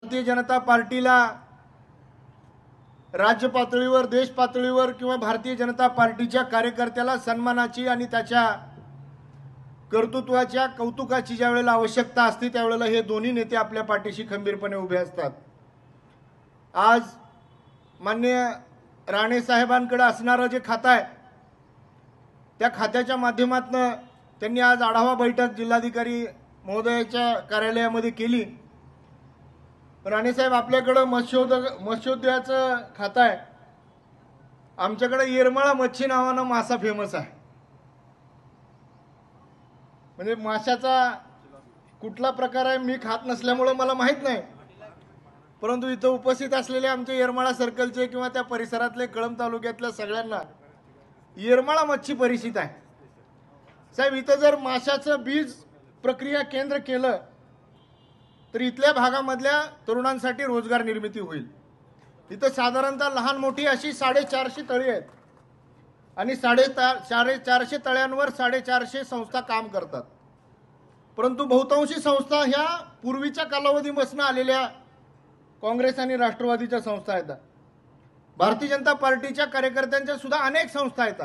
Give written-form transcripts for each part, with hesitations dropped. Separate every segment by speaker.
Speaker 1: भारतीय जनता पार्टीला राज्य पातळीवर, देश पातळीवर किंवा भारतीय जनता पार्टीच्या कार्यकर्त्याला सन्मानाची आणि त्याच्या कर्तृत्वाच्या कौतुकाची ज्या वेळेला आवश्यकता असते त्यावेळेला हे दोन्ही नेते आपल्या पाठीशी खंबीरपणे उभे असतात। आज माननीय राणे साहेबांकडे असणारं जे खातं आहे त्या खात्याच्या माध्यमातून त्यांनी आज आढावा बैठक जिल्हाधिकारी महोदयाच्या कार्यालयामध्ये केली। राणे साहेब, आपल्याकडे मत्स्योद्योगाचं खातं आहे, आमच्याकडे येरमाळा मच्छी नावानं मासा फेमस आहे। म्हणजे माशाचा कुठला प्रकार आहे मी खात नसल्यामुळे मला माहित नाही, परंतु इथं उपस्थित असलेले आमचे येरमाळा सर्कलचे किंवा त्या परिसरातले कळंब तालुक्यातल्या सगळ्यांना येरमाळा मच्छी परिचित आहे। साहेब, इथं जर माशाचं बीज प्रक्रिया केंद्र केलं तर इथल्या भागामधल्या तरुणांसाठी रोजगार निर्मिती होईल। इथं साधारणतः लहान मोठी अशी 450 तळी आहेत आणि 450 तळ्यांवर 450 संस्था काम करतात, परंतु बहुतांशी संस्था ह्या पूर्वीच्या कालावधीपासून आलेल्या काँग्रेस आणि राष्ट्रवादीच्या संस्था आहेत। भारतीय जनता पार्टीच्या कार्यकर्त्यांच्या सुद्धा अनेक संस्था आहेत,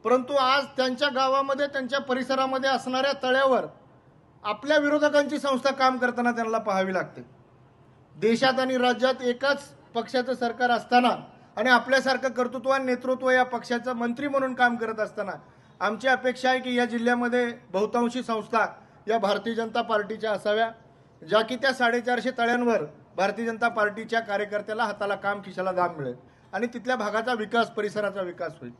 Speaker 1: परंतु आज त्यांच्या गावामध्ये, त्यांच्या परिसरामध्ये असणाऱ्या तळ्यावर आपल्या विरोधकांची संस्था काम करताना त्यांना पाहावी लागते। देशात आणि राज्यात एकाच पक्षाचं सरकार असताना आणि आपल्यासारखं कर्तृत्वान नेतृत्व या पक्षाचं मंत्री म्हणून काम करत असताना आमची अपेक्षा आहे की या जिल्ह्यामध्ये बहुतांशी संस्था या भारतीय जनता पार्टीच्या असाव्या, ज्या की त्या 450 तळ्यांवर भारतीय जनता पार्टीच्या कार्यकर्त्याला हाताला काम, खिशाला दाम मिळेल आणि तिथल्या भागाचा विकास, परिसराचा विकास होईल।